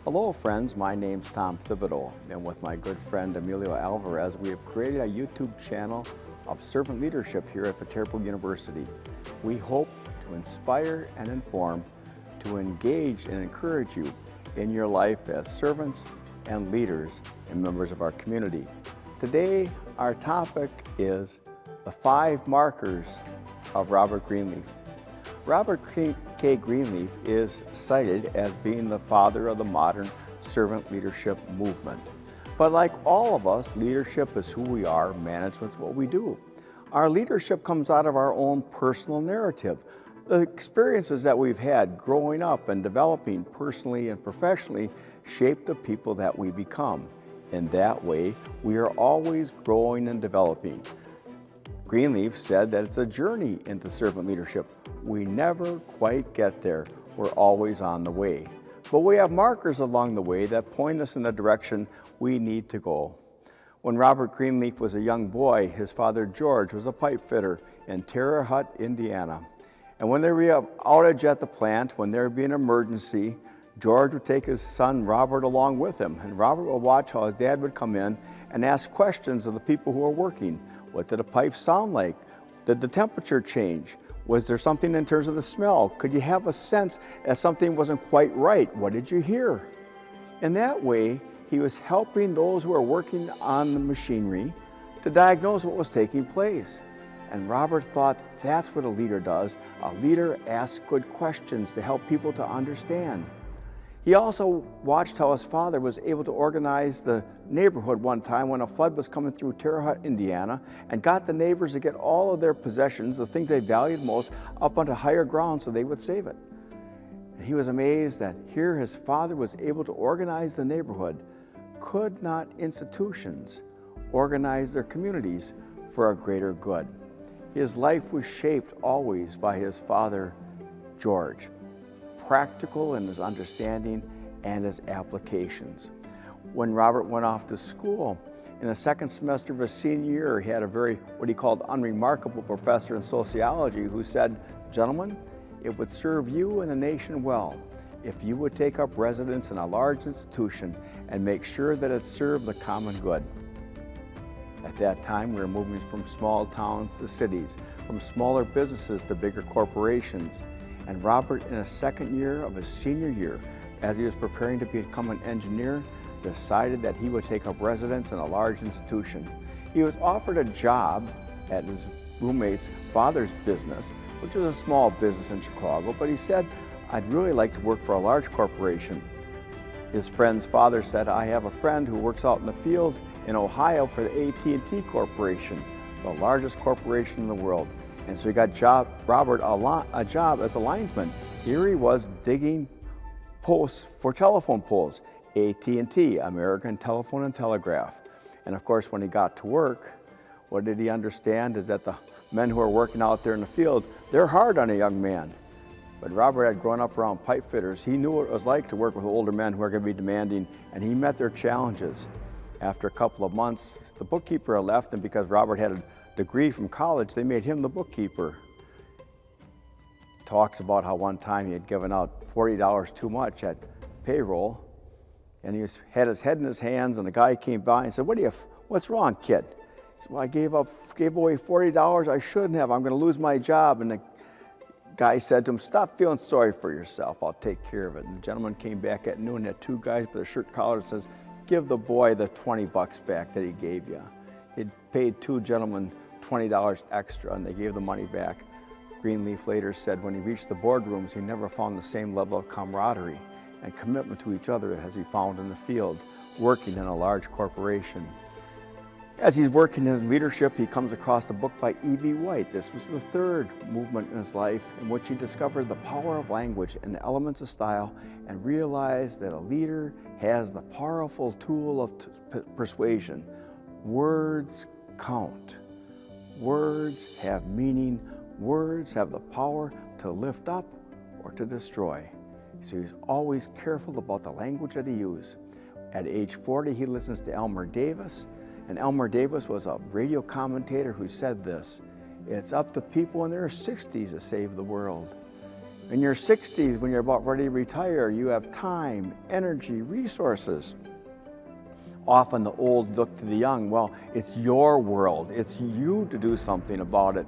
Hello friends, my name's Tom Thibodeau, and with my good friend Emilio Alvarez, we have created a YouTube channel of servant leadership here at Viterbo University. We hope to inspire and inform, to engage and encourage you in your life as servants and leaders and members of our community. Today, our topic is the 5 markers of Robert Greenleaf. Robert K. Greenleaf is cited as being the father of the modern servant leadership movement. But like all of us, leadership is who we are, management's what we do. Our leadership comes out of our own personal narrative. The experiences that we've had growing up and developing personally and professionally shape the people that we become. In that way, we are always growing and developing. Greenleaf said that it's a journey into servant leadership. We never quite get there. We're always on the way. But we have markers along the way that point us in the direction we need to go. When Robert Greenleaf was a young boy, his father George was a pipe fitter in Terre Haute, Indiana. And when there would be an outage at the plant, when there would be an emergency, George would take his son Robert along with him, and Robert would watch how his dad would come in and ask questions of the people who were working. What did the pipe sound like? Did the temperature change? Was there something in terms of the smell? Could you have a sense that something wasn't quite right? What did you hear? In that way, he was helping those who were working on the machinery to diagnose what was taking place. And Robert thought that's what a leader does. A leader asks good questions to help people to understand. He also watched how his father was able to organize the neighborhood one time when a flood was coming through Terre Haute, Indiana, and got the neighbors to get all of their possessions, the things they valued most, up onto higher ground so they would save it. And he was amazed that here his father was able to organize the neighborhood. Could not institutions organize their communities for a greater good? His life was shaped always by his father, George. Practical in his understanding and his applications. When Robert went off to school, in the second semester of his senior year, he had a what he called unremarkable professor in sociology who said, "Gentlemen, it would serve you and the nation well if you would take up residence in a large institution and make sure that it served the common good." At that time, we were moving from small towns to cities, from smaller businesses to bigger corporations. And Robert, in his second year of his senior year, as he was preparing to become an engineer, decided that he would take up residence in a large institution. He was offered a job at his roommate's father's business, which was a small business in Chicago, but he said, "I'd really like to work for a large corporation." His friend's father said, "I have a friend who works out in the field in Ohio for the AT&T Corporation, the largest corporation in the world." And so he got Robert a job as a linesman. Here he was digging posts for telephone poles, AT&T, American Telephone and Telegraph. And of course, when he got to work, what did he understand is that the men who are working out there in the field, they're hard on a young man. But Robert had grown up around pipe fitters. He knew what it was like to work with older men who are going to be demanding, and he met their challenges. After a couple of months, the bookkeeper left, and because Robert had a degree from college, they made him the bookkeeper. Talks about how one time he had given out $40 too much at payroll, and he had his head in his hands, and the guy came by and said, "What's wrong, kid?" He said, "Well, I gave away $40 I shouldn't have. I'm going to lose my job." And the guy said to him, "Stop feeling sorry for yourself. I'll take care of it." And the gentleman came back at noon, had 2 guys with their shirt collars, and says, "Give the boy the $20 back that he gave you." He'd paid 2 gentlemen $20 extra, and they gave the money back. Greenleaf later said when he reached the boardrooms, he never found the same level of camaraderie and commitment to each other as he found in the field, working in a large corporation. As he's working in leadership, he comes across a book by E.B. White. This was the 3rd movement in his life in which he discovered the power of language and the elements of style and realized that a leader has the powerful tool of persuasion. Words count. Words have meaning. Words have the power to lift up or to destroy. So he's always careful about the language that he uses. At age 40, he listens to Elmer Davis, and Elmer Davis was a radio commentator who said this: "It's up to people in their 60s to save the world." In your 60s, when you're about ready to retire, you have time, energy, resources. Often the old look to the young. Well, it's your world. It's you to do something about it.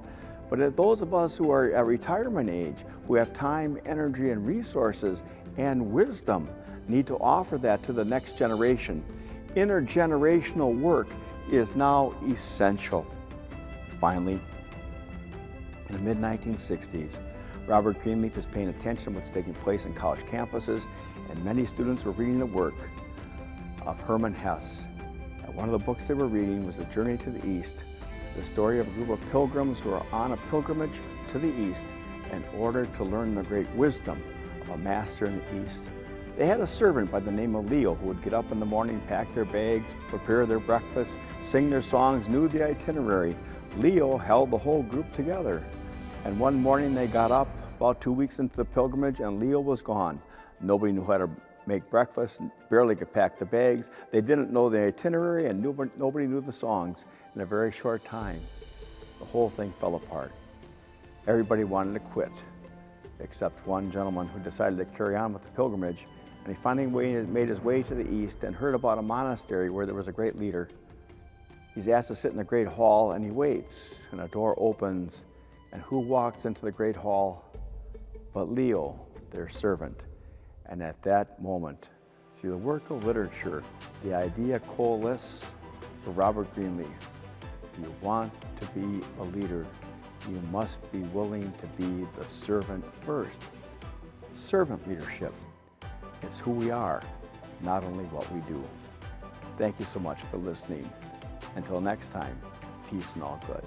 But those of us who are at retirement age, who have time, energy, and resources, and wisdom, need to offer that to the next generation. Intergenerational work is now essential. Finally, in the mid-1960s, Robert Greenleaf is paying attention to what's taking place in college campuses, and many students were reading the work of Hermann Hesse. And one of the books they were reading was A Journey to the East, the story of a group of pilgrims who are on a pilgrimage to the East in order to learn the great wisdom of a master in the East. They had a servant by the name of Leo who would get up in the morning, pack their bags, prepare their breakfast, sing their songs, knew the itinerary. Leo held the whole group together. And one morning they got up about 2 weeks into the pilgrimage and Leo was gone. Nobody knew how to make breakfast, barely could pack the bags. They didn't know the itinerary and nobody knew the songs. In a very short time, the whole thing fell apart. Everybody wanted to quit, except one gentleman who decided to carry on with the pilgrimage. And he finally made his way to the east and heard about a monastery where there was a great leader. He's asked to sit in the great hall and he waits, and a door opens, and who walks into the great hall but Leo, their servant. And at that moment, through the work of literature, the idea coalesced for Robert Greenleaf. If you want to be a leader, you must be willing to be the servant first. Servant leadership. It's who we are, not only what we do. Thank you so much for listening. Until next time, peace and all good.